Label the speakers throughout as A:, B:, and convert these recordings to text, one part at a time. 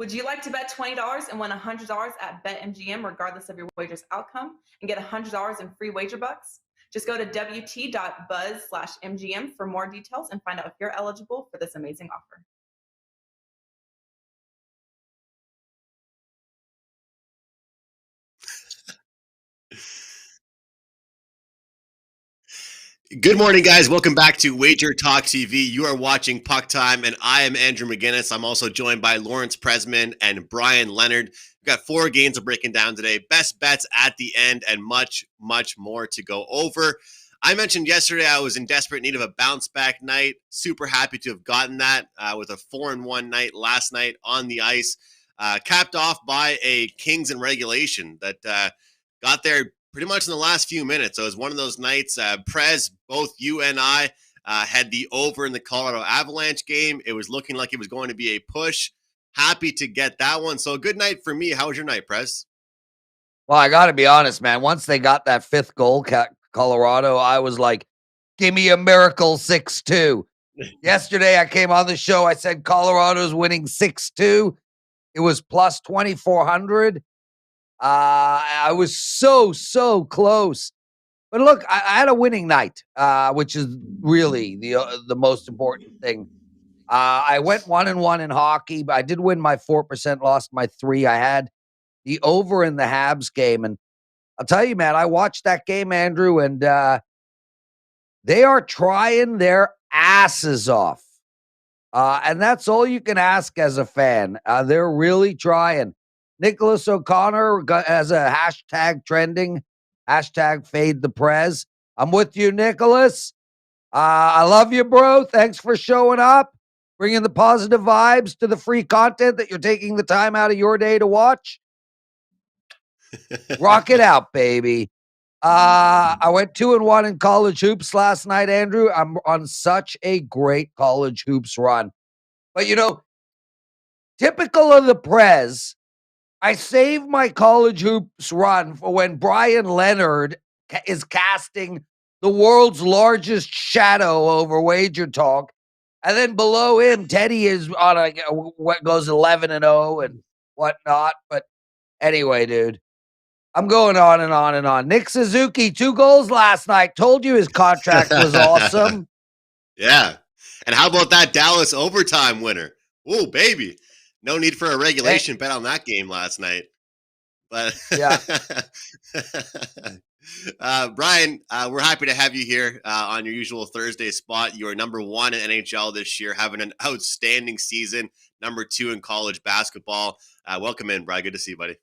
A: Would you like to bet $20 and win $100 at BetMGM regardless of your wager's outcome and get $100 in free wager bucks? Just go to wt.buzz/MGM for more details and find out if you're eligible for this amazing offer.
B: Good morning, guys. Welcome back to WagerTalk TV. You are watching Puck Time, and I am Andrew McInnis. I'm also joined by Lawrence Presman and Brian Leonard. We've got 4 games we're breaking down today, best bets at the end, and much, much more to go over. I mentioned yesterday I was in desperate need of a bounce-back night. Super happy to have gotten that with a 4-1 night last night on the ice, capped off by a Kings in regulation that got there pretty much in the last few minutes. So it was one of those nights. Prez, both you and I had the over in the Colorado Avalanche game. It was looking like it was going to be a push. Happy to get that one. So a good night for me. How was your night, Prez?
C: Well, I got to be honest, man. Once they got that 5th goal, Colorado, I was like, give me a miracle 6-2. Yesterday, I came on the show. I said Colorado's winning 6-2. It was plus 2,400. I was so close. But look, I had a winning night, which is really the most important thing. I went 1-1 in hockey, but I did win my 4%, lost my 3. I had the over in the Habs game. And I'll tell you, man, I watched that game, Andrew, and they are trying their asses off. And that's all you can ask as a fan. They're really trying. Nicholas O'Connor has a hashtag trending, hashtag fade the Prez. I'm with you, Nicholas. I love you, bro. Thanks for showing up, bringing the positive vibes to the free content that you're taking the time out of your day to watch. Rock it out, baby. I went 2-1 in college hoops last night, Andrew. I'm on such a great college hoops run. But, typical of the Prez, I saved my college hoops run for when Brian Leonard is casting the world's largest shadow over WagerTalk. And then below him, Teddy is on what goes 11-0 and whatnot. But anyway, dude, I'm going on and on and on. Nick Suzuki, 2 goals last night. Told you his contract was awesome.
B: Yeah. And how about that Dallas overtime winner? Oh, baby. No need for a regulation bet on that game last night. But
C: yeah.
B: Brian, we're happy to have you here on your usual Thursday spot. You are number 1 in NHL this year, having an outstanding season, number 2 in college basketball. Welcome in, Brian. Good to see you, buddy.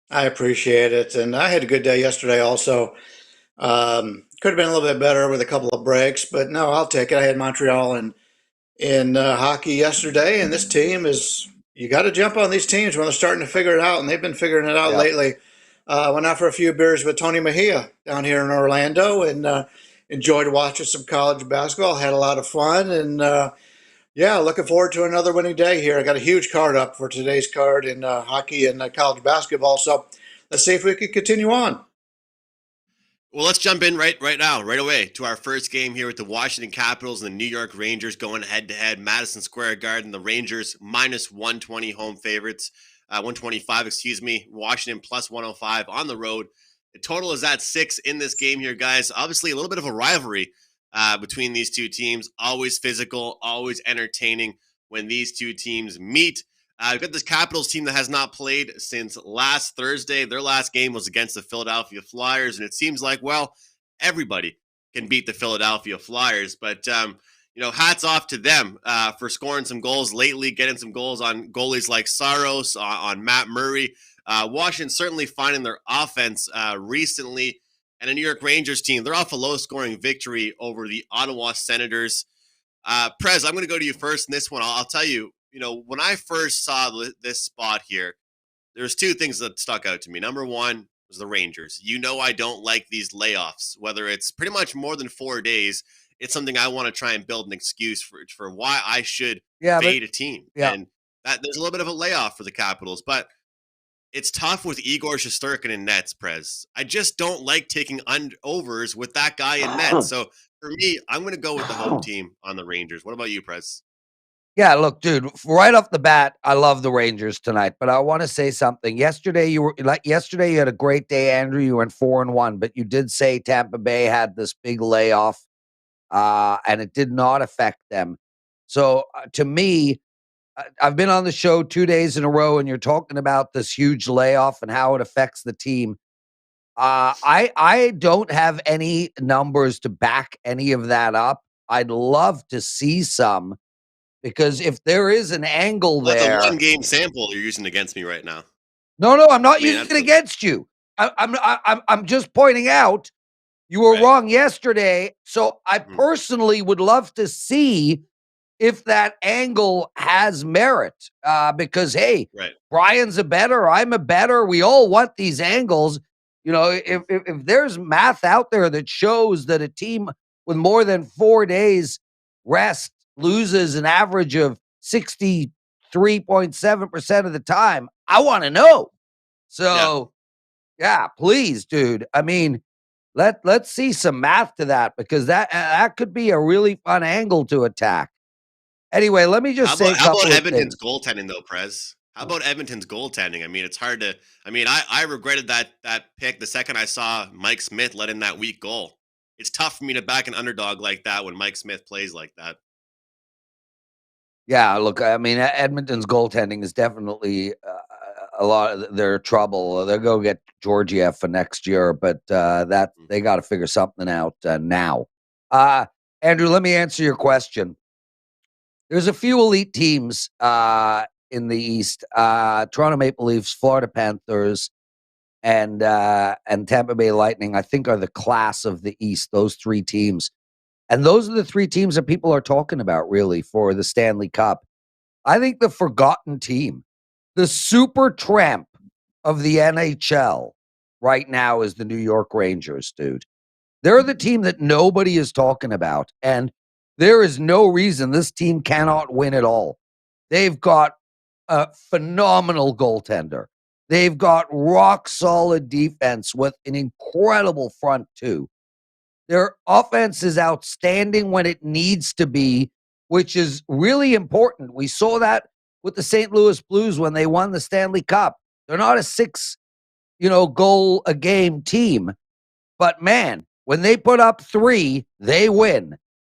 D: I appreciate it. And I had a good day yesterday also. Could have been a little bit better with a couple of breaks, but no, I'll take it. I had Montreal in hockey yesterday, and this team is, you got to jump on these teams when they're starting to figure it out, and they've been figuring it out lately. Went out for a few beers with Tony Mejia down here in Orlando and enjoyed watching some college basketball, had a lot of fun, and yeah, looking forward to another winning day here. I got a huge card up for today's card in hockey and college basketball, so let's see if we can continue on.
B: Well, let's jump in right away to our first game here with the Washington Capitals and the New York Rangers going head-to-head. Madison Square Garden, the Rangers minus 120 home favorites, 125, excuse me. Washington plus 105 on the road. The total is at 6 in this game here, guys. Obviously, a little bit of a rivalry between these two teams. Always physical, always entertaining when these two teams meet. We've got this Capitals team that has not played since last Thursday. Their last game was against the Philadelphia Flyers, and it seems like, well, everybody can beat the Philadelphia Flyers. But, hats off to them for scoring some goals lately, getting some goals on goalies like Saros, on Matt Murray. Washington certainly finding their offense recently. And a New York Rangers team, they're off a low-scoring victory over the Ottawa Senators. Prez, I'm going to go to you first in this one. I'll tell you, when I first saw this spot here, there's 2 things that stuck out to me. Number 1 was the Rangers. I don't like these layoffs, whether it's pretty much more than 4 days. It's something I want to try and build an excuse for why I should fade a team.
C: Yeah.
B: And that there's a little bit of a layoff for the Capitals, but it's tough with Igor Shesterkin in nets, Prez. I just don't like taking overs with that guy in nets. So for me, I'm going to go with the home team on the Rangers. What about you, Prez?
C: Yeah, look, dude, right off the bat, I love the Rangers tonight, but I want to say something. Yesterday you had a great day, Andrew. You went 4-1, but you did say Tampa Bay had this big layoff, and it did not affect them. So to me, I've been on the show 2 days in a row, and you're talking about this huge layoff and how it affects the team. I don't have any numbers to back any of that up. I'd love to see some. Because if there is an angle
B: Well, that's a
C: there,
B: 1-game sample you're using against me right now.
C: no, I'm not
B: I mean,
C: using it against you. I'm just pointing out you were
B: right.
C: wrong yesterday. So I
B: Mhm.
C: personally would love to see if that angle has merit. Because hey,
B: Right.
C: Brian's a better, I'm a better. We all want these angles. You know, if there's math out there that shows that a team with more than 4 days rest loses an average of 63.7% of the time, I want to know. So, yeah, please, dude. I mean, let's see some math to that because that could be a really fun angle to attack. Anyway, let me just say a
B: How about
C: couple of
B: Edmonton's
C: things.
B: goaltending though, Prez? How about Edmonton's goaltending? I mean, it's hard to. I mean, I regretted that pick the second I saw Mike Smith let in that weak goal. It's tough for me to back an underdog like that when Mike Smith plays like that.
C: Yeah, look, I mean, Edmonton's goaltending is definitely a lot of their trouble. They'll go get Georgiev for next year, but that they got to figure something out now. Andrew, let me answer your question. There's a few elite teams in the East: Toronto Maple Leafs, Florida Panthers, and Tampa Bay Lightning. I think are the class of the East. Those three teams. And those are the three teams that people are talking about, really, for the Stanley Cup. I think the forgotten team, the super tramp of the NHL right now is the New York Rangers, dude. They're the team that nobody is talking about. And there is no reason this team cannot win at all. They've got a phenomenal goaltender. They've got rock solid defense with an incredible front two. Their offense is outstanding when it needs to be, which is really important. We saw that with the St. Louis Blues when they won the Stanley Cup. They're not a 6, goal a game team, but man, when they put up 3, they win.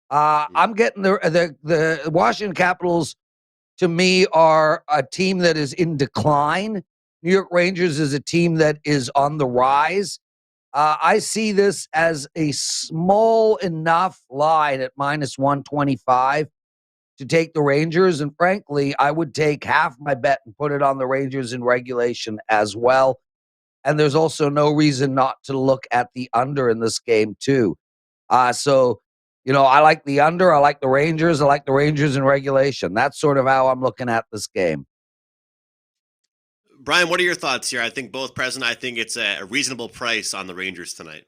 C: I'm getting the Washington Capitals to me are a team that is in decline. New York Rangers is a team that is on the rise. I see this as a small enough line at minus 125 to take the Rangers. And frankly, I would take half my bet and put it on the Rangers in regulation as well. And there's also no reason not to look at the under in this game, too. So, I like the under. I like the Rangers. I like the Rangers in regulation. That's sort of how I'm looking at this game.
B: Brian, what are your thoughts here? I think both Prez and I think it's a reasonable price on the Rangers tonight.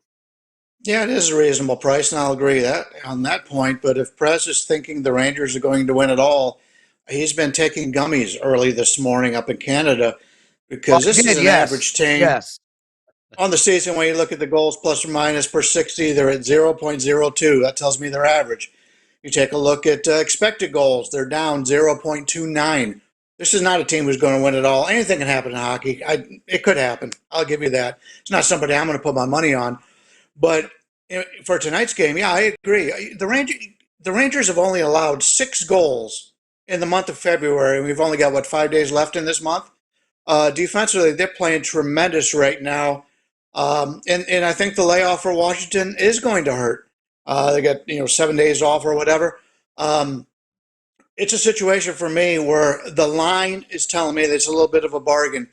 D: Yeah, it is a reasonable price, and I'll agree that on that point. But if Prez is thinking the Rangers are going to win it all, he's been taking gummies early this morning up in Canada because this is an average team.
C: Yes.
D: On the season, when you look at the goals plus or minus per 60, they're at 0.02. That tells me they're average. You take a look at expected goals, they're down 0.29. This is not a team who's going to win it all. Anything can happen in hockey. It could happen. I'll give you that. It's not somebody I'm going to put my money on. But for tonight's game, yeah, I agree. The Rangers have only allowed 6 goals in the month of February. We've only got, 5 days left in this month? Defensively, they're playing tremendous right now. And I think the layoff for Washington is going to hurt. They got 7 days off or whatever. It's a situation for me where the line is telling me there's a little bit of a bargain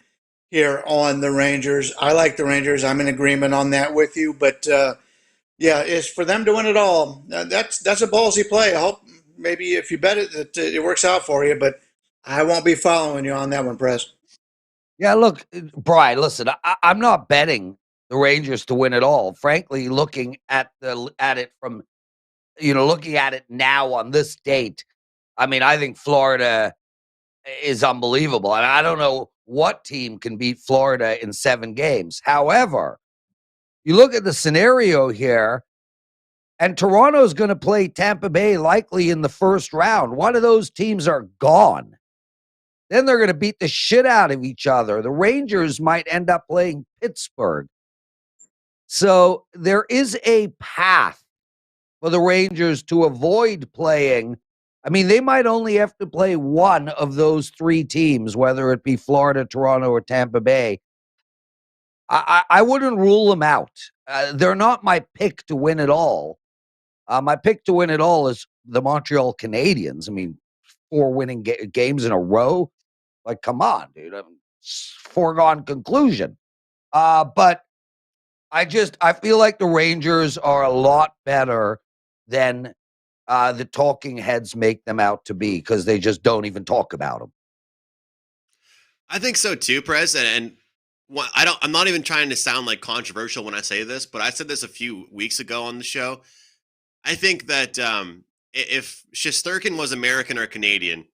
D: here on the Rangers. I like the Rangers. I'm in agreement on that with you. But yeah, it's for them to win it all. That's a ballsy play. I hope maybe if you bet it, that it works out for you. But I won't be following you on that one, Press.
C: Yeah, look, Brian, listen, I'm not betting the Rangers to win it all. Frankly, looking at it from, looking at it now on this date, I mean, I think Florida is unbelievable. And I don't know what team can beat Florida in 7 games. However, you look at the scenario here, And Toronto's going to play Tampa Bay likely in the first round. One of those teams are gone. Then they're going to beat the shit out of each other. The Rangers might end up playing Pittsburgh. So there is a path for the Rangers to avoid playing. I mean, they might only have to play one of those three teams, whether it be Florida, Toronto, or Tampa Bay. I wouldn't rule them out. They're not my pick to win it all. My pick to win it all is the Montreal Canadiens. I mean, 4 winning games in a row. Like, come on, dude. Foregone conclusion. But I feel like the Rangers are a lot better than the talking heads make them out to be, because they just don't even talk about them.
B: I think so too, Prez. And I'm not even trying to sound like controversial when I say this, but I said this a few weeks ago on the show. I think that if Shesterkin was American or Canadian,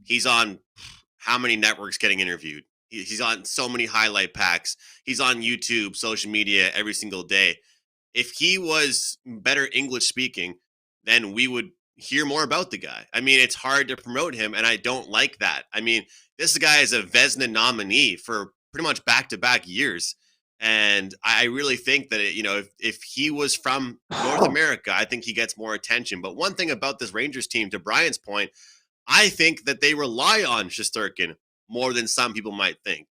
B: he's on how many networks getting interviewed? He's on so many highlight packs. He's on YouTube, social media every single day. If he was better English speaking, then we would hear more about the guy. I mean, it's hard to promote him, and I don't like that. I mean, this guy is a Vezina nominee for pretty much back-to-back years. And I really think that, if he was from North America, I think he gets more attention. But one thing about this Rangers team, to Brian's point, I think that they rely on Shesterkin more than some people might think.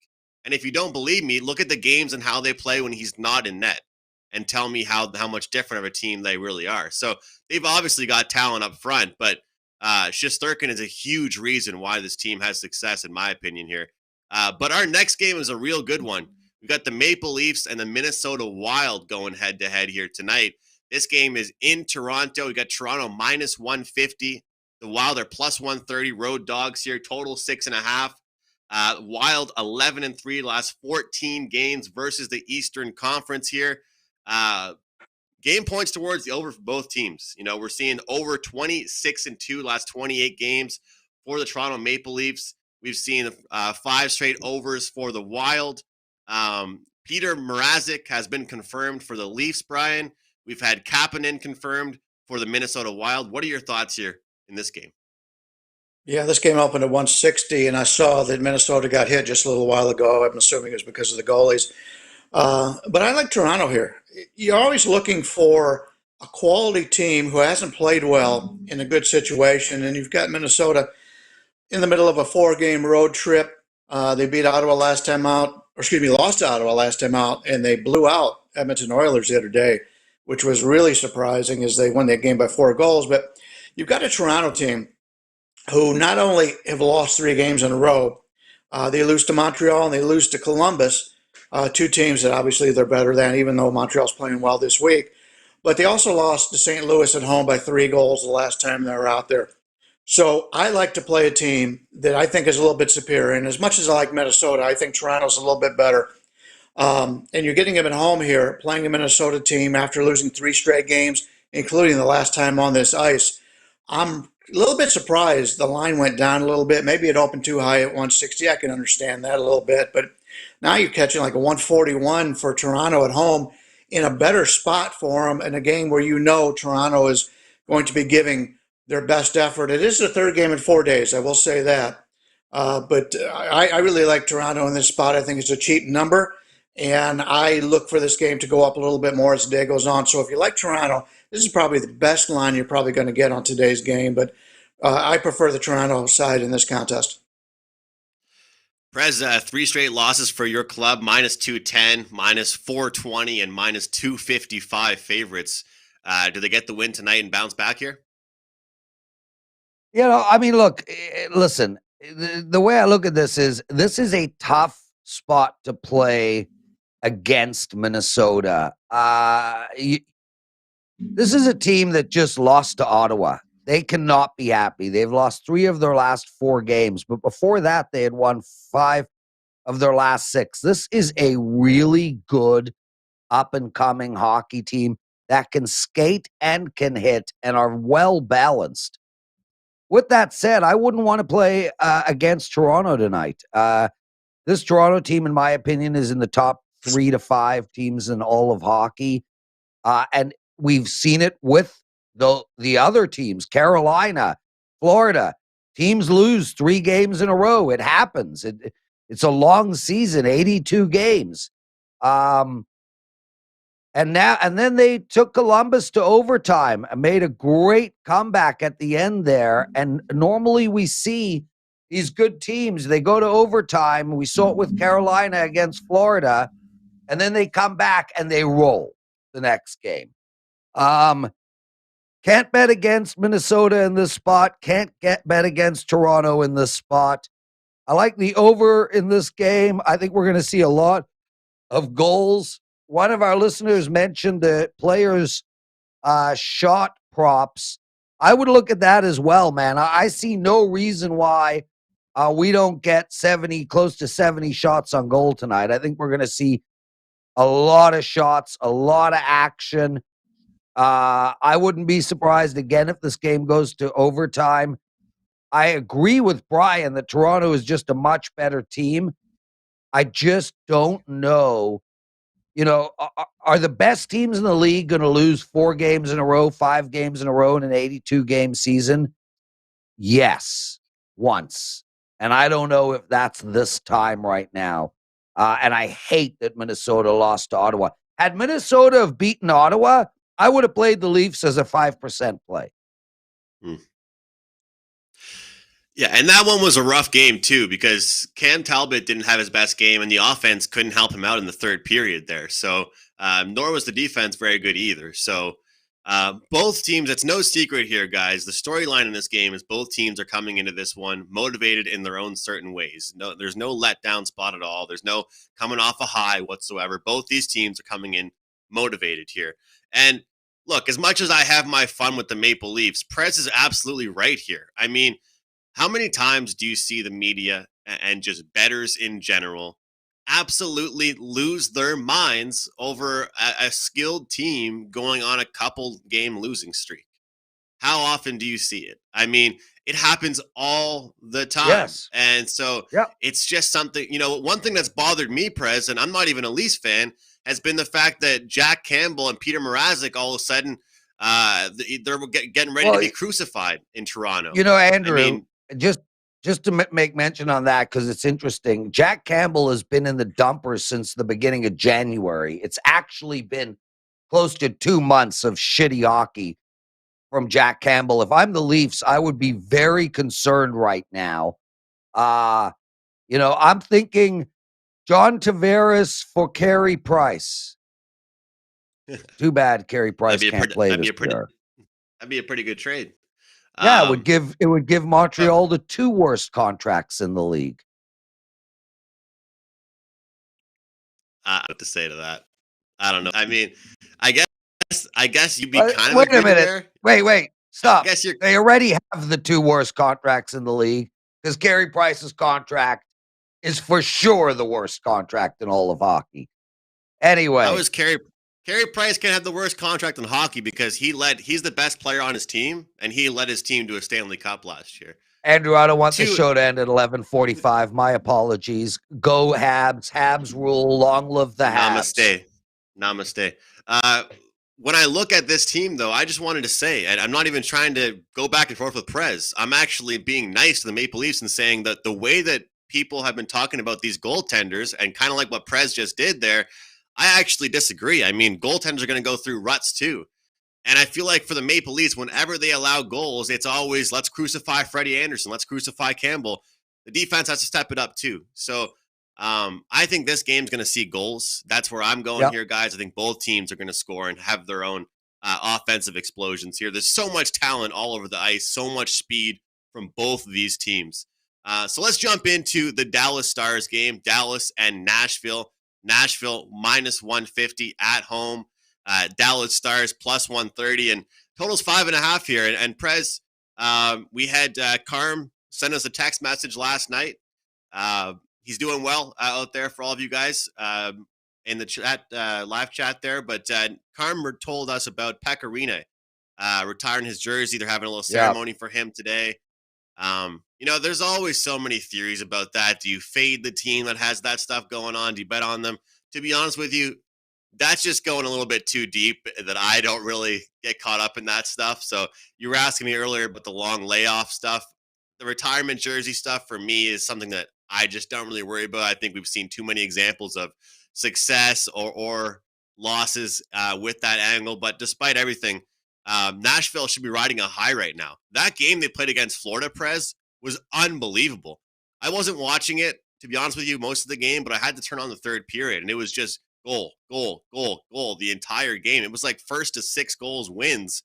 B: And if you don't believe me, look at the games and how they play when he's not in net and tell me how much different of a team they really are. So they've obviously got talent up front, but Shesterkin is a huge reason why this team has success, in my opinion, here. But our next game is a real good one. We've got the Maple Leafs and the Minnesota Wild going head-to-head here tonight. This game is in Toronto. We got Toronto minus 150. The Wild are plus 130. Road dogs here. Total 6.5. Wild 11-3 last 14 games versus the Eastern Conference here. Game points towards the over for both teams. We're seeing over 26-2 last 28 games for the Toronto Maple Leafs. We've seen 5 straight overs for the Wild. Peter Mrazek has been confirmed for the Leafs, Brian. We've had Kapanen confirmed for the Minnesota Wild. What are your thoughts here in this game?
D: Yeah, this game opened at 160, and I saw that Minnesota got hit just a little while ago. I'm assuming it was because of the goalies. But I like Toronto here. You're always looking for a quality team who hasn't played well in a good situation, and you've got Minnesota in the middle of a 4-game road trip. They beat Ottawa last time out, lost to Ottawa last time out, and they blew out Edmonton Oilers the other day, which was really surprising as they won that game by 4 goals. But you've got a Toronto team who not only have lost 3 games in a row, they lose to Montreal and they lose to Columbus, 2 teams that obviously they're better than, even though Montreal's playing well this week. But they also lost to St. Louis at home by 3 goals the last time they were out there. So I like to play a team that I think is a little bit superior. And as much as I like Minnesota, I think Toronto's a little bit better. And you're getting them at home here, playing a Minnesota team after losing 3 straight games, including the last time on this ice. I'm a little bit surprised the line went down a little bit. Maybe it opened too high at 160. I can understand that a little bit. But now you're catching like a 141 for Toronto at home, in a better spot for them, in a game where Toronto is going to be giving their best effort. It is the 3rd game in 4 days, I will say that. But I really like Toronto in this spot. I think it's a cheap number, and I look for this game to go up a little bit more as the day goes on. So if you like Toronto, this is probably the best line you're probably going to get on today's game, but I prefer the Toronto side in this contest.
B: Prez, 3 straight losses for your club, minus 210, minus 420, and minus 255 favorites. Do they get the win tonight and bounce back here?
C: I mean, look, listen, the way I look at this is a tough spot to play against Minnesota. This is a team that just lost to Ottawa. They cannot be happy. They've lost 3 of their last 4 games, but before that, they had won 5 of their last 6. This is a really good up-and-coming hockey team that can skate and can hit and are well-balanced. With that said, I wouldn't want to play against Toronto tonight. This Toronto team, in my opinion, is in the top 3 to 5 teams in all of hockey. And we've seen it with the other teams, Carolina, Florida. Teams lose 3 games in a row. It happens. It's a long season, 82 games. And then they took Columbus to overtime and made a great comeback at the end there. And normally we see these good teams, they go to overtime. We saw it with Carolina against Florida, and then they come back and they roll the next game. Can't bet against Minnesota in this spot. Can't bet against Toronto in this spot. I like the over in this game. I think we're going to see a lot of goals. One of our listeners mentioned the players' shot props. I would look at that as well, man. I see no reason why we don't get close to 70 shots on goal tonight. I think we're going to see a lot of shots, a lot of action. I wouldn't be surprised again if this game goes to overtime. I agree with Brian that Toronto is just a much better team. I just don't know. Are the best teams in the league going to lose 4 games in a row, 5 games in a row in an 82-game season? Yes, once. And I don't know if that's this time right now. And I hate that Minnesota lost to Ottawa. Had Minnesota have beaten Ottawa, I would have played the Leafs as a 5% play.
B: Yeah, and that one was a rough game too because Cam Talbot didn't have his best game and the offense couldn't help him out in the third period there. So nor was the defense very good either. So both teams, it's no secret here, guys. The storyline in this game is both teams are coming into this one motivated in their own certain ways. No, there's no letdown spot at all. There's no coming off a high whatsoever. Both these teams are coming in motivated here. And look, as much as I have my fun with the Maple Leafs, Prez is absolutely right here. I mean, how many times do you see the media and just bettors in general absolutely lose their minds over a skilled team going on a couple game losing streak? How often do you see it? I mean, it happens all the time.
C: Yes.
B: And so It's just something, one thing that's bothered me, Prez, and I'm not even a Leafs fan, has been the fact that Jack Campbell and Peter Mrazek all of a sudden, they're getting ready to be crucified in Toronto.
C: Andrew,
B: I mean,
C: just to make mention on that, because it's interesting, Jack Campbell has been in the dumpers since the beginning of January. It's actually been close to 2 months of shitty hockey from Jack Campbell. If I'm the Leafs, I would be very concerned right now. I'm thinking John Tavares for Carey Price. Too bad Carey Price can't play this year.
B: That'd be a pretty good trade.
C: Yeah, it would give Montreal the 2 worst contracts in the league.
B: What to say to that? I don't know. I mean, I guess you'd be kind of
C: wait a minute.
B: there.
C: Wait, stop.
B: I guess
C: they already have the 2 worst contracts in the league because Carey Price's contract is for sure the worst contract in all of hockey. Anyway,
B: how is Carey Price can have the worst contract in hockey because he's the best player on his team and he led his team to a Stanley Cup last year.
C: Andrew, I don't want the show to end at 11:45. My apologies. Go Habs. Habs rule. Long live the Habs.
B: Namaste. When I look at this team, though, I just wanted to say, and I'm not even trying to go back and forth with Prez. I'm actually being nice to the Maple Leafs and saying that the way that people have been talking about these goaltenders and kind of like what Prez just did there, I actually disagree. I mean, goaltenders are going to go through ruts too. And I feel like for the Maple Leafs, whenever they allow goals, it's always, let's crucify Freddie Anderson. Let's crucify Campbell. The defense has to step it up too. So I think this game's going to see goals. That's where I'm going here, guys. I think both teams are going to score and have their own offensive explosions here. There's so much talent all over the ice, so much speed from both of these teams. So let's jump into the Dallas Stars game, Dallas and Nashville. Nashville minus 150 at home. Dallas Stars plus 130 and totals 5.5 here. And Prez, we had Carm send us a text message last night. He's doing well out there for all of you guys in the chat, live chat there. But Carm told us about Pecorine retiring his jersey. They're having a little ceremony for him today. There's always so many theories about that. Do you fade the team that has that stuff going on? Do you bet on them? To be honest with you, that's just going a little bit too deep that I don't really get caught up in that stuff. So you were asking me earlier about the long layoff stuff. The retirement jersey stuff for me is something that I just don't really worry about. I think we've seen too many examples of success or losses with that angle. But despite everything, Nashville should be riding a high right now. That game they played against Florida, Prez, was unbelievable. I wasn't watching it, to be honest with you, most of the game, but I had to turn on the third period, and it was just goal, goal, goal, goal the entire game. It was like first to 6 goals wins,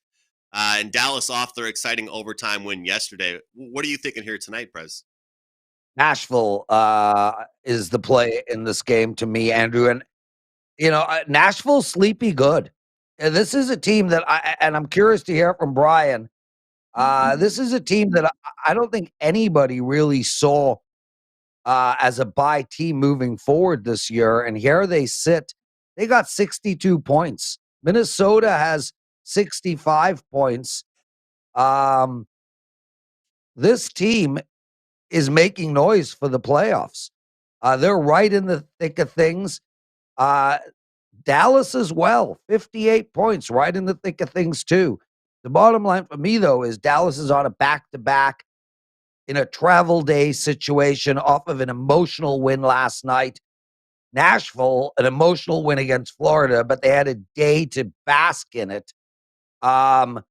B: and Dallas off their exciting overtime win yesterday. What are you thinking here tonight, Prez?
C: Nashville is the play in this game to me, Andrew. And, Nashville's sleepy good. And this is a team that I'm curious to hear from Bryan. This is a team that I don't think anybody really saw as a bye team moving forward this year. And here they sit. They got 62 points. Minnesota has 65 points. This team is making noise for the playoffs. They're right in the thick of things. Dallas as well, 58 points, right in the thick of things too. The bottom line for me, though, is Dallas is on a back-to-back in a travel day situation off of an emotional win last night. Nashville, an emotional win against Florida, but they had a day to bask in it. I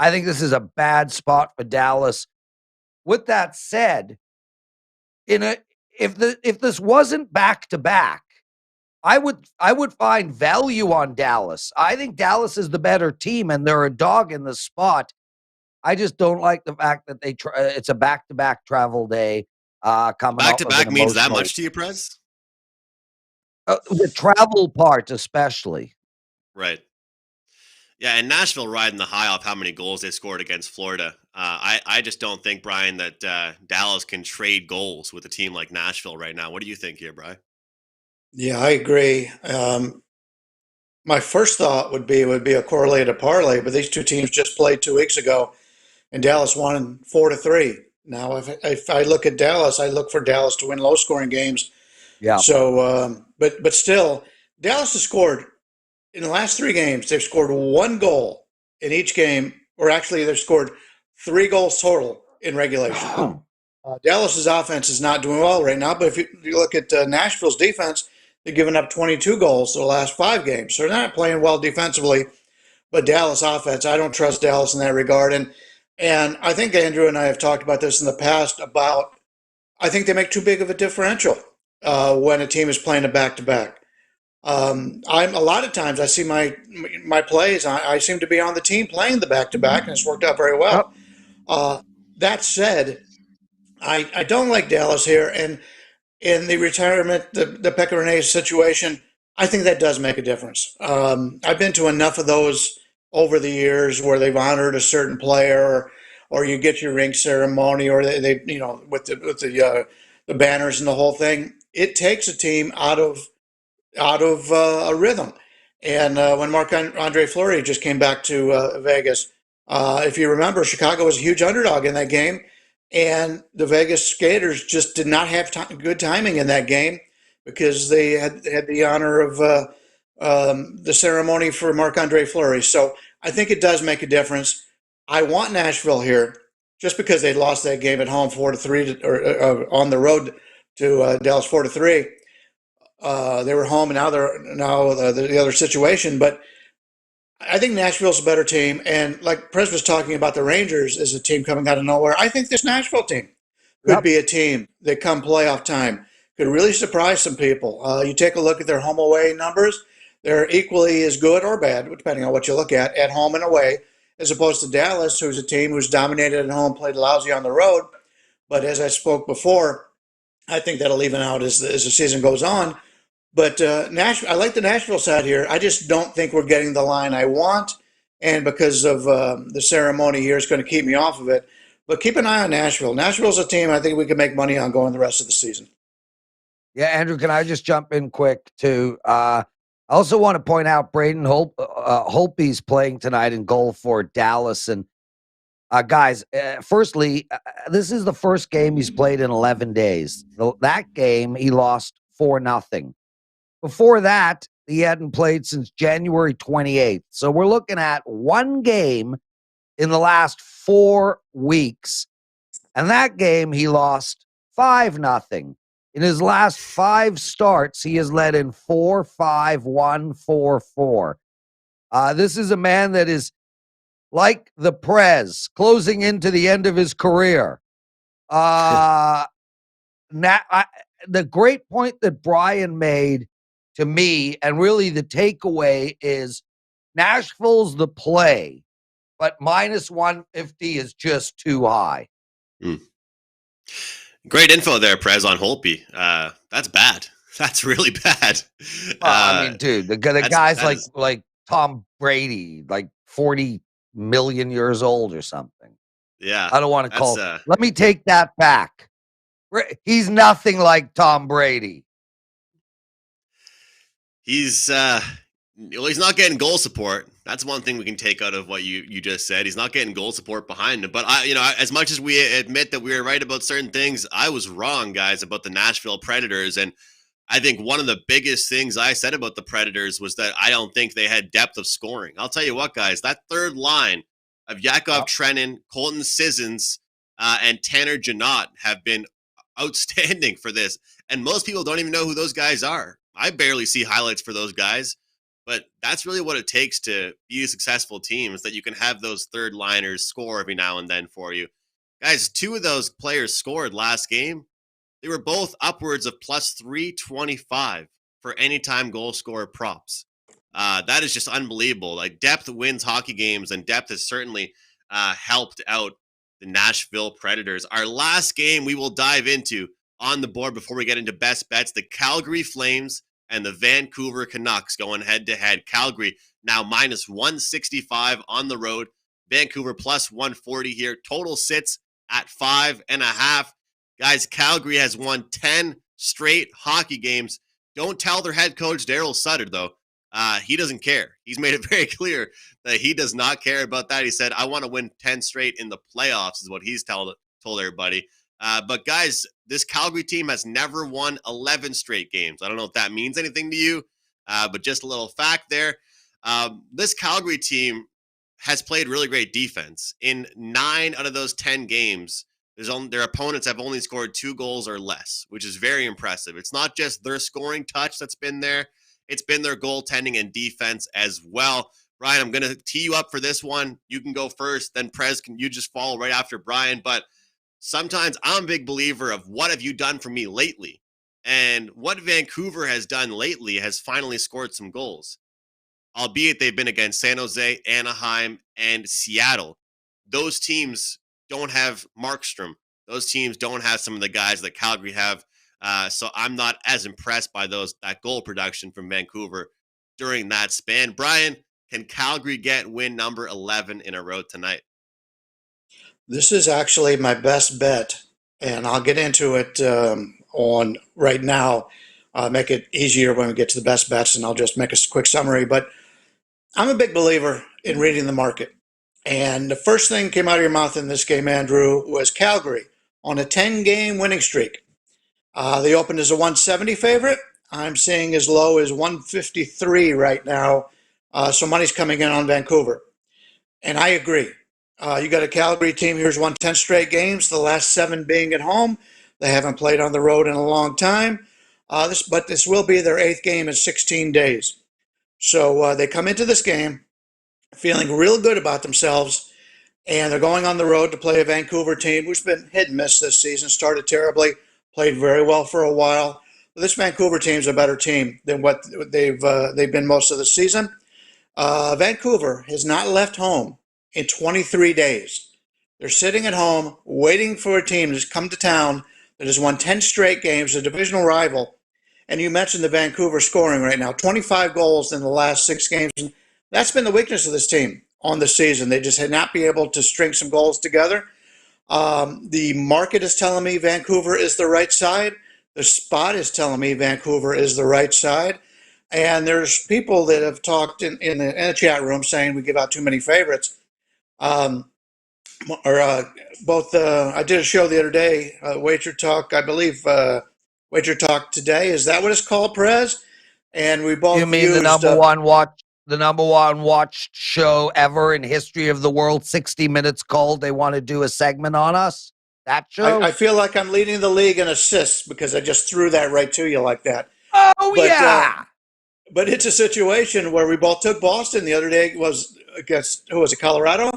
C: think this is a bad spot for Dallas. With that said, if this wasn't back-to-back, I would find value on Dallas. I think Dallas is the better team, and they're a dog in the spot. I just don't like the fact that it's a back-to-back travel day coming up.
B: Back-to-back means that much to you, Prez?
C: The travel part, especially.
B: Right. Yeah, and Nashville riding the high off how many goals they scored against Florida. I just don't think, Bryan, that Dallas can trade goals with a team like Nashville right now. What do you think here, Bryan?
D: Yeah, I agree. My first thought would be a correlated parlay, but these two teams just played 2 weeks ago, and Dallas won 4-3. Now, if I look at Dallas, I look for Dallas to win low-scoring games.
C: Yeah.
D: So, but still, Dallas has scored in the last 3 games. They've scored 1 goal in each game, or actually, they've scored 3 goals total in regulation. Dallas's offense is not doing well right now, but if you look at Nashville's defense, they've given up 22 goals in the last 5 games. So they're not playing well defensively, but Dallas offense, I don't trust Dallas in that regard. And I think Andrew and I have talked about this in the past about, I think they make too big of a differential when a team is playing a back-to-back. A lot of times I see my plays, I seem to be on the team playing the back-to-back, and it's worked out very well. That said, I don't like Dallas here, and in the retirement, the Pekka situation, I think that does make a difference. I've been to enough of those over the years where they've honored a certain player, or you get your ring ceremony, or they with the banners and the whole thing. It takes a team out of a rhythm. And when Marc-Andre Fleury just came back to Vegas, if you remember, Chicago was a huge underdog in that game. And the Vegas skaters just did not have good timing in that game because they had the honor of the ceremony for Marc-Andre Fleury. So I think it does make a difference. I want Nashville here just because they lost that game at home 4-3 or on the road to Dallas 4-3. They were home, and now the other situation. But I think Nashville's a better team, and like Prez was talking about, the Rangers as a team coming out of nowhere. I think this Nashville team could be a team that come playoff time could really surprise some people. You take a look at their home away numbers; they're equally as good or bad, depending on what you look at home and away, as opposed to Dallas, who's a team who's dominated at home, played lousy on the road. But as I spoke before, I think that'll even out as the season goes on. But Nashville, I like the Nashville side here. I just don't think we're getting the line I want, and because of the ceremony here, it's going to keep me off of it. But keep an eye on Nashville. Nashville's a team I think we can make money on going the rest of the season.
C: Yeah, Andrew, can I just jump in quick too? I also want to point out Braden Holtby's playing tonight in goal for Dallas. And guys, firstly, this is the first game he's played in 11 days. That game he lost 4-0. Before that, he hadn't played since January 28th. So we're looking at one game in the last 4 weeks. And that game, he lost 5-0. In his last 5 starts, he has led in 4-5-1, 4-4. This is a man that is like the Prez, closing into the end of his career. The great point that Bryan made to me, and really the takeaway, is Nashville's the play, but minus 150 is just too high.
B: Great info there, Prez, on Holtby. That's bad. That's really bad.
C: I mean, dude, the guy's like Tom Brady, like 40 million years old or something.
B: Yeah.
C: I don't want to call it. Let me take that back. He's nothing like Tom Brady.
B: He's not getting goal support. That's one thing we can take out of what you just said. He's not getting goal support behind him. But as much as we admit that we were right about certain things, I was wrong, guys, about the Nashville Predators. And I think one of the biggest things I said about the Predators was that I don't think they had depth of scoring. I'll tell you what, guys, that third line of Yakov Trenin, Colton Sissons, and Tanner Janot have been outstanding for this. And most people don't even know who those guys are. I barely see highlights for those guys. But that's really what it takes to be a successful team, is that you can have those third liners score every now and then for you. Guys, 2 of those players scored last game. They were both upwards of plus 325 for anytime goal scorer props. That is just unbelievable. Like, depth wins hockey games, and depth has certainly helped out the Nashville Predators. Our last game we will dive into on the board before we get into best bets, the Calgary Flames and the Vancouver Canucks going head-to-head. Calgary now minus 165 on the road. Vancouver plus 140 here. Total sits at 5.5. Guys, Calgary has won 10 straight hockey games. Don't tell their head coach, Daryl Sutter, though. He doesn't care. He's made it very clear that he does not care about that. He said, I want to win 10 straight in the playoffs, is what he's told everybody. But guys, this Calgary team has never won 11 straight games. I don't know if that means anything to you, but just a little fact there. This Calgary team has played really great defense. In 9 out of those 10 games, their opponents have only scored 2 goals or less, which is very impressive. It's not just their scoring touch that's been there. It's been their goaltending and defense as well. Bryan, I'm going to tee you up for this one. You can go first. Then Prez, you just follow right after Bryan. But sometimes I'm a big believer of what have you done for me lately? And what Vancouver has done lately has finally scored some goals, albeit they've been against San Jose, Anaheim, and Seattle. Those teams don't have Markstrom. Those teams don't have some of the guys that Calgary have. So I'm not as impressed by that goal production from Vancouver during that span. Bryan, can Calgary get win number 11 in a row tonight?
D: This is actually my best bet, and I'll get into it on right now. Make it easier when we get to the best bets, and I'll just make a quick summary. But I'm a big believer in reading the market. And the first thing came out of your mouth in this game, Andrew, was Calgary on a 10-game winning streak. They opened as a 170 favorite. I'm seeing as low as 153 right now. So money's coming in on Vancouver. And I agree. You got a Calgary team here's won 10 straight games, the last 7 being at home. They haven't played on the road in a long time. But this will be their 8th game in 16 days. So they come into this game feeling real good about themselves, and they're going on the road to play a Vancouver team who's been hit and miss this season, started terribly, played very well for a while. But this Vancouver team's a better team than what they've been most of the season. Vancouver has not left home in 23 days. They're sitting at home waiting for a team to come to town that has won 10 straight games, a divisional rival. And you mentioned the Vancouver scoring right now, 25 goals in the last 6 games. That's been the weakness of this team on the season. They just had not been able to string some goals together. The market is telling me Vancouver is the right side. The spot is telling me Vancouver is the right side. And there's people that have talked in the chat room saying we give out too many favorites. I did a show the other day, WagerTalk, I believe, WagerTalk Today. Is that what it's called, Prez? and we both
C: You mean
D: used
C: the number one watched show ever in history of the world, 60 Minutes called. They want to do a segment on us. That show?
D: I feel like I'm leading the league in assists because I just threw that right to you like that.
C: Oh,
D: But
C: yeah.
D: but it's a situation where we both took Boston the other day. Was against who was it? Colorado,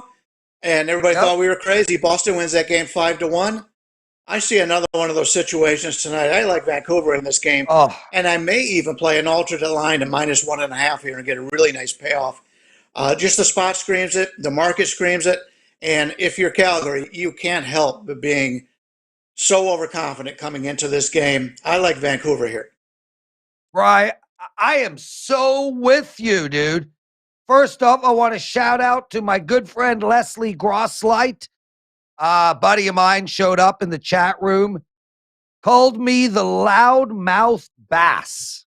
D: and everybody
C: Yep.
D: thought we were crazy. Boston wins that game 5-1. I see another one of those situations tonight. I like Vancouver in this game,
C: Oh,
D: and I may even play an alternate line to -1.5 here and get a really nice payoff. Just the spot screams it, the market screams it, and if you're Calgary, you can't help but being so overconfident coming into this game. I like Vancouver here.
C: Brian, I am so with you, dude. First off, I want to shout out to my good friend Leslie Grosslight. A buddy of mine showed up in the chat room, called me the loudmouth bass.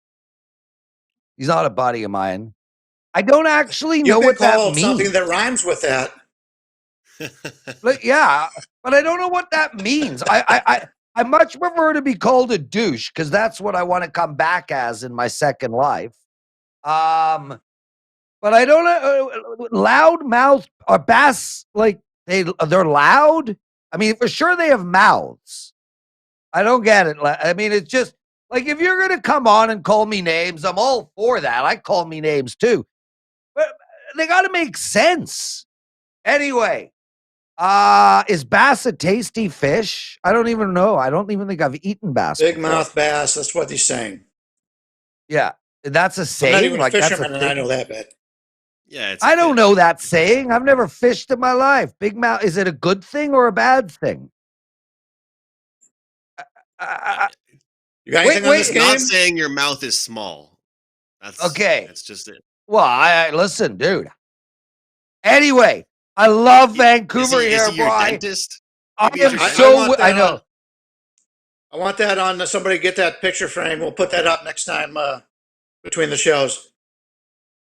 C: He's not a buddy of mine. I don't actually know
D: You can
C: what that
D: call
C: means.
D: something that rhymes with that.
C: But yeah, but I don't know what that means. I much prefer to be called a douche because that's what I want to come back as in my second life. But I don't know. Loudmouth or bass, like they're loud. I mean, for sure they have mouths. I don't get it. I mean, it's just like if you're gonna come on and call me names, I'm all for that. I call me names too, but they got to make sense. Anyway, is bass a tasty fish? I don't even know. I don't even think I've eaten bass.
D: Big
C: before.
D: mouth bass. That's what he's saying.
C: Yeah, that's a
D: I'm
C: saying.
D: not even
C: like
D: a
C: that's a
D: fisherman, and I
C: thing.
D: know that bit.
B: Yeah, it's
C: I don't know that saying. I've never fished in my life. Big mouth. Is it a good thing or a bad thing?
D: You got anything on this
B: It's not
D: game?
B: saying your mouth is small. That's
C: Okay.
B: That's just it.
C: Well, I listen, dude. Anyway, I love Vancouver
B: Is
C: here,
B: he your
C: Brian.
B: dentist?
C: I
B: Maybe he's
C: am
B: your
C: so.
B: dentist?
C: I know.
D: I want that on. Somebody get that picture frame. We'll put that up next time between the shows.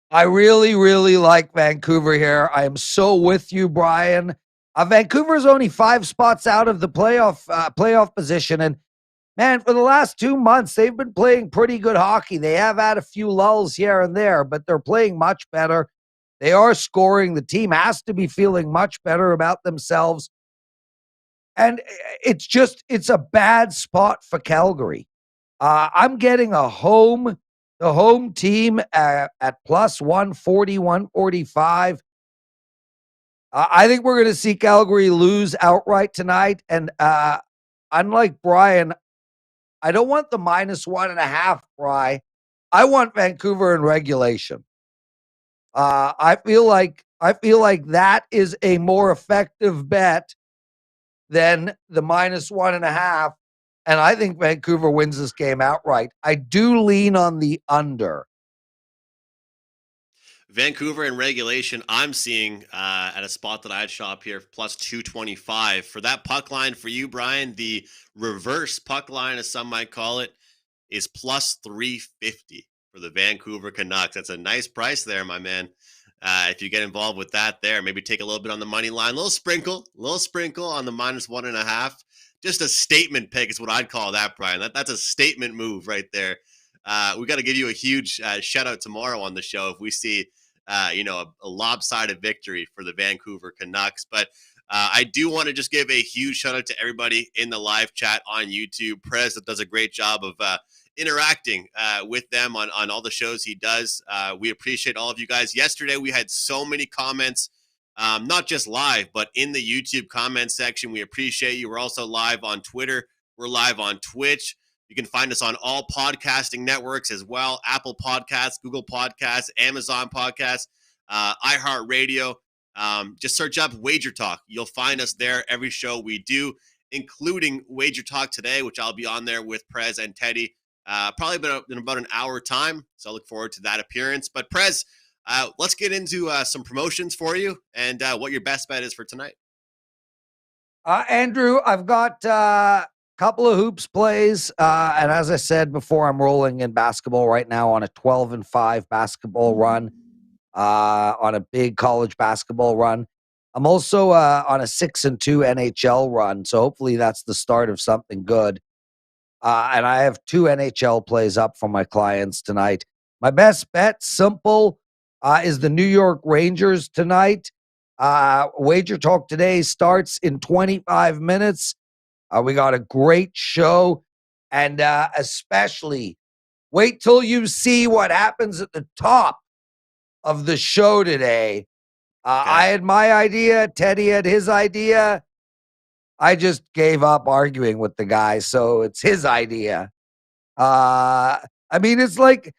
C: I really, really like Vancouver here. I am so with you, Brian. Vancouver is only 5 spots out of the playoff position, and man, for the last 2 months, they've been playing pretty good hockey. They have had a few lulls here and there, but they're playing much better. They are scoring. The team has to be feeling much better about themselves. And it's a bad spot for Calgary. I'm getting the home team at plus 140, 145. I think we're going to see Calgary lose outright tonight. And unlike Brian, I don't want the -1.5, Bri. I want Vancouver in regulation. I feel like that is a more effective bet than the -1.5. And I think Vancouver wins this game outright. I do lean on the under.
B: Vancouver in regulation, I'm seeing at a spot that I'd shop here, plus 225. For that puck line for you, Brian, the reverse puck line, as some might call it, is plus 350 for the Vancouver Canucks. That's a nice price there, my man. If you get involved with that there, maybe take a little bit on the money line, a little sprinkle on the -1.5. Just a statement pick is what I'd call that, Brian. That's a statement move right there. We got to give you a huge shout out tomorrow on the show if we see, a lopsided victory for the Vancouver Canucks. But I do want to just give a huge shout out to everybody in the live chat on YouTube. Prez does a great job of interacting with them on all the shows he does. We appreciate all of you guys. Yesterday, we had so many comments, not just live, but in the YouTube comment section. We appreciate you. We're also live on Twitter. We're live on Twitch. You can find us on all podcasting networks as well. Apple Podcasts, Google Podcasts, Amazon Podcasts, iHeartRadio. Just search up WagerTalk. You'll find us there every show we do, including WagerTalk today, which I'll be on there with Prez and Teddy. Probably in about an hour time. So I look forward to that appearance. But Prez, let's get into some promotions for you and what your best bet is for tonight.
C: Andrew, I've got couple of hoops plays, and as I said before, I'm rolling in basketball right now on a 12-5 basketball run, on a big college basketball run. I'm also on a 6-2 NHL run, so hopefully that's the start of something good. And I have 2 NHL plays up for my clients tonight. My best bet, simple, is the New York Rangers tonight. Wager Talk today starts in 25 minutes. We got a great show, and especially wait till you see what happens at the top of the show today. I had my idea. Teddy had his idea. I just gave up arguing with the guy, so it's his idea. I mean, it's like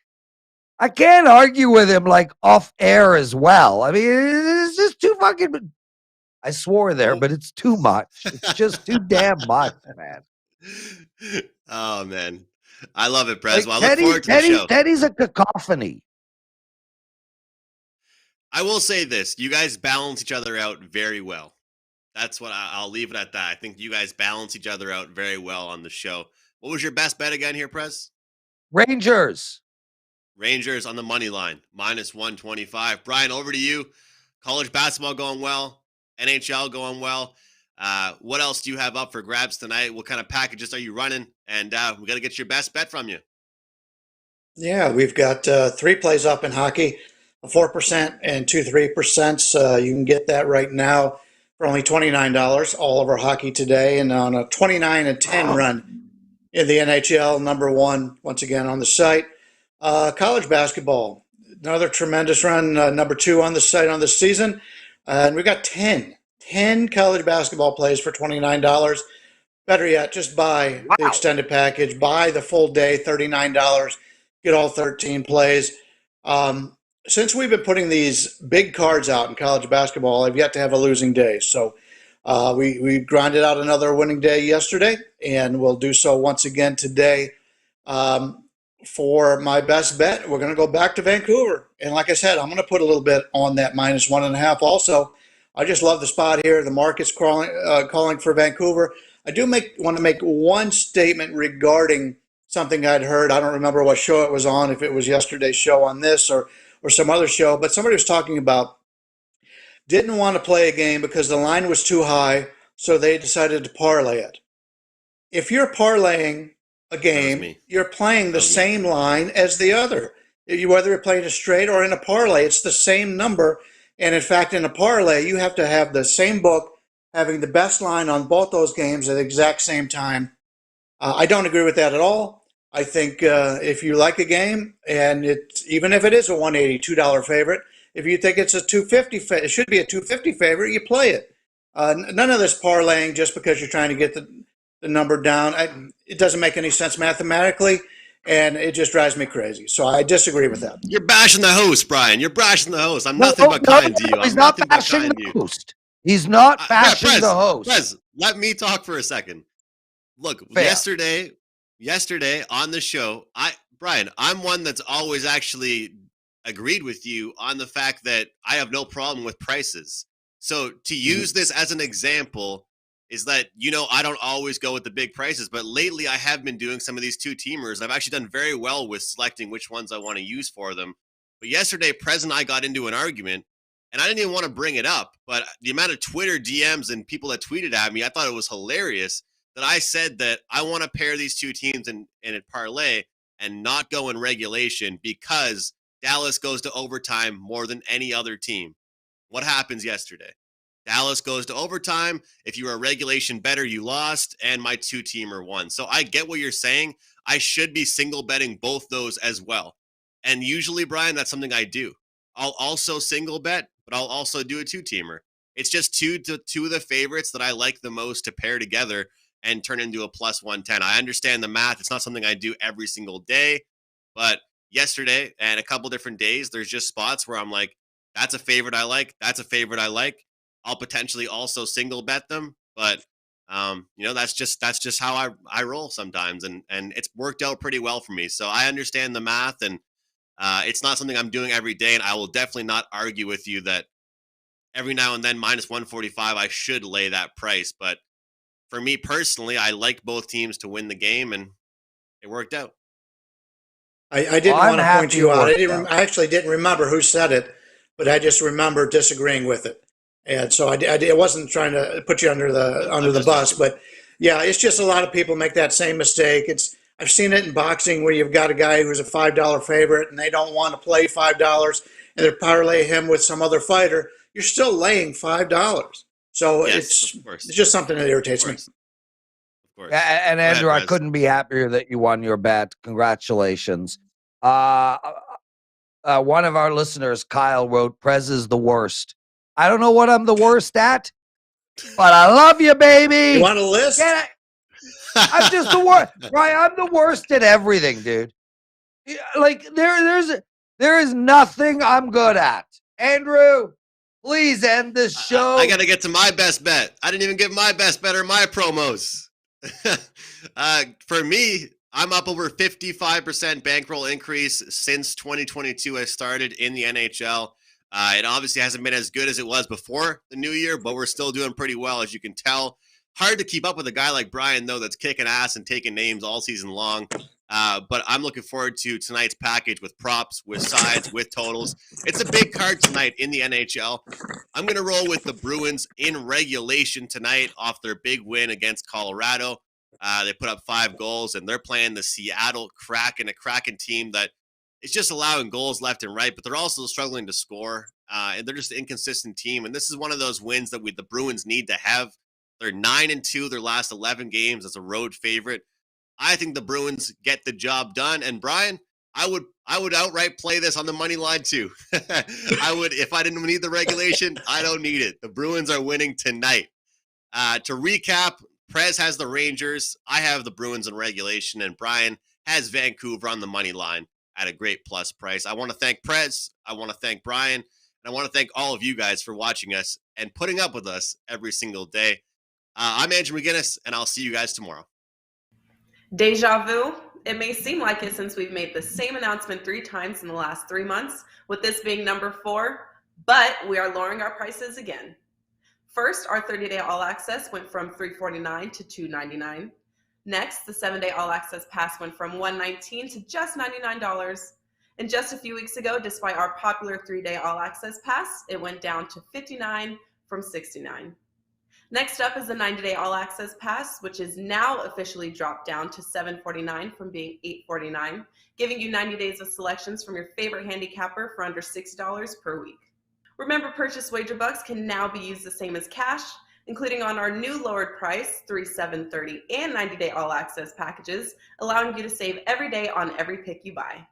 C: I can't argue with him like off air as well. I mean, it's just too fucking. I swore there, but it's too much. It's just too damn much, man.
B: Oh man, I love it, Prez.
C: Like,
B: Well, I look forward to the show.
C: Teddy's a cacophony.
B: I will say this: you guys balance each other out very well. That's what I'll leave it at that. I think you guys balance each other out very well on the show. What was your best bet again here, Prez?
C: Rangers
B: on the money line, -125. Bryan, over to you. College basketball going well, NHL going well. What else do you have up for grabs tonight? What kind of packages are you running? And we got to get your best bet from you.
D: Yeah, we've got 3 plays up in hockey, a 4% and 2 3%. You can get that right now for only $29. All of our hockey today, and on a 29-10 run in the NHL, number 1 once again on the site. College basketball, another tremendous run, number 2 on the site on the season, and we got 10 college basketball plays for $29. Better yet, just buy the extended package, buy the full day, $39, get all 13 plays. Since we've been putting these big cards out in college basketball, I've yet to have a losing day. So we grinded out another winning day yesterday, and we'll do so once again today. For my best bet, we're going to go back to Vancouver. And like I said, I'm going to put a little bit on that -1.5 also. I just love the spot here. The market's calling for Vancouver. I do want to make one statement regarding something I'd heard. I don't remember what show it was on, if it was yesterday's show on this or some other show, but somebody was talking about didn't want to play a game because the line was too high, so they decided to parlay it. If you're parlaying a game, you're playing the same line as the other. Whether you're playing a straight or in a parlay, it's the same number. And in fact, in a parlay, you have to have the same book having the best line on both those games at the exact same time. I don't agree with that at all. I think if you like a game, and even if it is a $182 favorite, if you think it's a $250, it should be a $250 favorite, you play it. None of this parlaying just because you're trying to get the number down. It doesn't make any sense mathematically, and it just drives me crazy. So I disagree with that.
B: You're bashing the host, Bryan. You're bashing the host. I'm nothing but kind to you.
C: He's not bashing the host. He's not bashing the host.
B: Prez, let me talk for a second. Look, yesterday on the show, Bryan, I'm one that's always actually agreed with you on the fact that I have no problem with prices. So to use this as an example is that, I don't always go with the big prices, but lately I have been doing some of these 2-teamers. I've actually done very well with selecting which ones I want to use for them. But yesterday, Prez and I got into an argument, and I didn't even want to bring it up, but the amount of Twitter DMs and people that tweeted at me, I thought it was hilarious that I said that I want to pair these 2 teams in a parlay and not go in regulation because Dallas goes to overtime more than any other team. What happens yesterday? Dallas goes to overtime. If you were a regulation better, you lost, and my 2-teamer won. So I get what you're saying. I should be single betting both those as well. And usually, Bryan, that's something I do. I'll also single bet, but I'll also do a 2-teamer. It's just two of the favorites that I like the most to pair together and turn into a +110. I understand the math. It's not something I do every single day, but yesterday and a couple different days, there's just spots where I'm like, that's a favorite I like. That's a favorite I like. I'll potentially also single bet them, but that's just how I roll sometimes, and it's worked out pretty well for me. So I understand the math, and it's not something I'm doing every day, and I will definitely not argue with you that every now and then -145 I should lay that price. But for me personally, I like both teams to win the game, and it worked out.
D: I didn't want to point you out. I actually didn't remember who said it, but I just remember disagreeing with it. And so I wasn't trying to put you under the bus, but yeah, it's just a lot of people make that same mistake. I've seen it in boxing where you've got a guy who's a $5 favorite and they don't want to play $5 and they parlay him with some other fighter. You're still laying $5. So
B: Yes, of course.
D: it's just something that irritates me.
B: Of course.
C: And
B: Go ahead,
C: Andrew, I
B: Prez.
C: couldn't be happier that you won your bet. Congratulations. One of our listeners, Kyle, wrote, Prez is the worst. I don't know what I'm the worst at, but I love you, baby.
D: You want a list?
C: I'm just the worst. Right, I'm the worst at everything, dude. Like there is nothing I'm good at. Andrew, please end this show.
B: I got to get to my best bet. I didn't even get my best bet or my promos. For me, I'm up over 55% bankroll increase since 2022 I started in the NHL. It obviously hasn't been as good as it was before the new year, but we're still doing pretty well, as you can tell. Hard to keep up with a guy like Bryan, though, that's kicking ass and taking names all season long. But I'm looking forward to tonight's package with props, with sides, with totals. It's a big card tonight in the NHL. I'm going to roll with the Bruins in regulation tonight off their big win against Colorado. They put up 5 goals, and they're playing the Seattle Kraken, a Kraken team that is just allowing goals left and right, but they're also struggling to score. And they're just an inconsistent team. And this is one of those wins that the Bruins need to have. They're 9-2 their last 11 games as a road favorite. I think the Bruins get the job done. And Bryan, I would outright play this on the money line too. I would, if I didn't need the regulation, I don't need it. The Bruins are winning tonight. To recap, Prez has the Rangers. I have the Bruins in regulation, and Bryan has Vancouver on the money line at a great plus price. I want to thank Prez. I want to thank Bryan. And I want to thank all of you guys for watching us and putting up with us every single day. I'm Andrew McInnis, and I'll see you guys tomorrow.
A: Deja vu. It may seem like it since we've made the same announcement 3 times in the last 3 months, with this being number 4, but we are lowering our prices again. First, our 30-day all access went from $349 to $299. Next, the 7-day all access pass went from $119 to just $99. And just a few weeks ago, despite our popular 3-day all access pass, it went down to $59 from $69. Next up is the 90-day all access pass, which is now officially dropped down to $749 from being $849, giving you 90 days of selections from your favorite handicapper for under $6 per week. Remember, purchased wager bucks can now be used the same as cash, including on our new lowered price, $3, $7, $30, and 90-day all access packages, allowing you to save every day on every pick you buy.